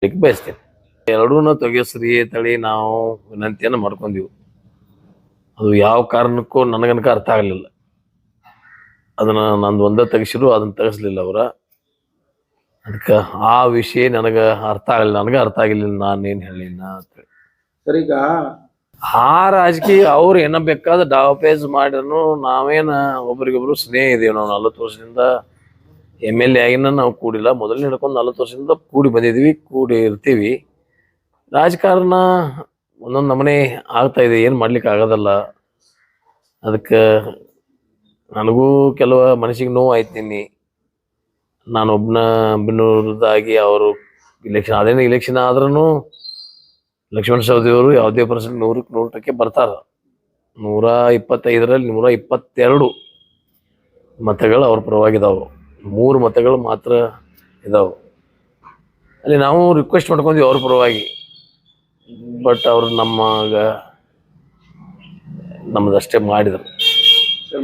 ಬಯಸ್ತೇನೆ. ಎರಡೂನ ತೆಗೆಸ್ರಿ ತಳಿ ನಾವು ವಿನಂತಿಯನ್ನು ಮಾಡ್ಕೊಂಡೀವಿ. ಅದು ಯಾವ ಕಾರಣಕ್ಕೂ ನನಗನಕ ಅರ್ಥ ಆಗಲಿಲ್ಲ. ಅದನ್ನ ನಂದು ಒಂದೇ ತೆಗಿಸಿರು, ಅದನ್ನ ತೆಗಿಸ್ಲಿಲ್ಲ ಅವ್ರ. ಅದಕ್ಕೆ ಆ ವಿಷಯ ನನಗೆ ಅರ್ಥ ಆಗಲಿಲ್ಲ, ನನಗೆ ಅರ್ಥ ಆಗಿಲ್ಲ ನಾನೇನು ಹೇಳಿಲ್ಲ ಅಂತೇಳಿ. ಸರ್, ಈಗ ಆ ರಾಜಕೀಯ ಅವ್ರು ಏನ ಬೇಕಾದ ಡಾವಪೇಜ್ ಮಾಡಿದ್ರು ನಾವೇನ ಒಬ್ರಿಗೊಬ್ರು ಸ್ನೇಹ ಇದೀವಿ. ನಾವು 40 ವರ್ಷದಿಂದ MLA ಆಗಿನ ನಾವು ಕೂಡಿಲ್ಲ. ಮೊದಲು ಹಿಡ್ಕೊಂಡು 40 ವರ್ಷದಿಂದ ಕೂಡಿ ಬಂದಿದ್ವಿ, ಕೂಡಿ ಇರ್ತೀವಿ. ರಾಜಕಾರಣ ಒಂದೊಂದು ನಮನೆ ಆಗ್ತಾ ಇದೆ, ಏನು ಮಾಡ್ಲಿಕ್ಕೆ ಆಗೋದಲ್ಲ. ಅದಕ್ಕೆ ನನಗೂ ಕೆಲವು ಮನಸ್ಸಿಗೆ ನೋವು ಆಯ್ತೀನಿ. ನಾನೊಬ್ಬನ ಬಿನ್ನೂರದಾಗಿ ಅವರು ಇಲೆಕ್ಷನ್ ಅದೇನು ಇಲೆಕ್ಷನ್ ಆದ್ರೂ ಲಕ್ಷ್ಮಣ ಸವದಿಯವರು ಯಾವುದೇ ಪರ್ಸೆಂಟ್ 100ಕ್ಕೆ 100% ಬರ್ತಾರ. 125ರಲ್ಲಿ 122 ಮತಗಳು ಅವ್ರ ಪರವಾಗಿದ್ದಾವೆ. 3 ಮತಗಳು ಮಾತ್ರ ಇದಾವೆ. ಅಲ್ಲಿ ನಾವು ರಿಕ್ವೆಸ್ಟ್ ಮಾಡ್ಕೊಂಡ್ವಿ ಅವ್ರ ಪರವಾಗಿ. ಬಟ್ ಅವರು ನಮ್ಮದಷ್ಟೇ ಮಾಡಿದರು.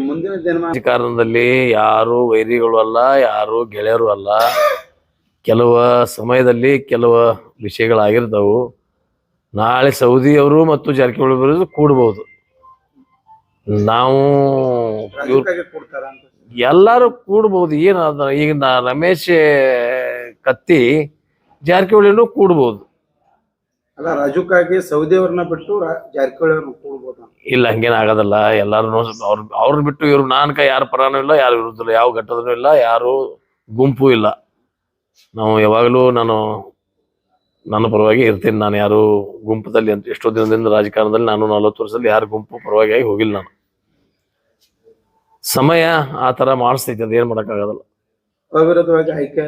ಮುಂದಿನ ರಾಜಕಾರಣದಲ್ಲಿ ಯಾರು ವೈರಿಗಳು ಅಲ್ಲ, ಯಾರು ಗೆಳೆಯರು ಅಲ್ಲ. ಕೆಲವು ಸಮಯದಲ್ಲಿ ಕೆಲವು ವಿಷಯಗಳಾಗಿರ್ತಾವು. ನಾಳೆ ಸೌದಿಯವರು ಮತ್ತು ಜಾರಕಿಹೊಳಿ ಬರೋದು ಕೂಡಬಹುದು. ನಾವು ಎಲ್ಲರೂ ಕೂಡಬಹುದು. ಏನಾದ ಈಗ ರಮೇಶ್ ಕತ್ತಿ ಜಾರಕಿಹೊಳಿನೂ ಕೂಡಬಹುದು. ಅಲ್ಲ, ರಾಜುಕಾಗಿ ಸೌದಿ ಅವ್ರನ್ನ ಬಿಟ್ಟು ಜಾರಕಿಹೊಳಿ ಅವ್ರನ್ನ ಕೂಡಬಹುದು. ಇಲ್ಲ, ಹಂಗೇನ ಆಗೋದಲ್ಲ. ಎಲ್ಲಾರು ಅವ್ರನ್ನ ಬಿಟ್ಟು ಇವ್ರು ನಾನ್ಕ ಯಾರ ಪರಾನೂ ಇಲ್ಲ, ಯಾರು ವಿರುದ್ಧ ಇಲ್ಲ, ಯಾವ ಘಟ್ಟದೂ ಇಲ್ಲ, ಯಾರು ಗುಂಪು ಇಲ್ಲ. ನಾವು ಯಾವಾಗಲೂ ನನ್ನ ಪರವಾಗಿ ಇರ್ತೀನಿ. ನಾನು ಯಾರು ಗುಂಪದಲ್ಲಿ ಅಂತ ಎಷ್ಟೋ ದಿನದಿಂದ ರಾಜಕಾರಣದಲ್ಲಿ ನಾನು 40 ವರ್ಷದಲ್ಲಿ ಯಾರು ಗುಂಪು ಪರವಾಗಿ ಹೋಗಿಲ್ಲ. ನಾನು ಸಮಯ ಆ ತರ ಮಾಡಿಸ್ತೈತಿ, ಅದೇನ್ ಮಾಡಕ್ಕಾಗಲ್ಲ. ಅವಿರೋಧವಾಗಿ ಆಯ್ಕೆ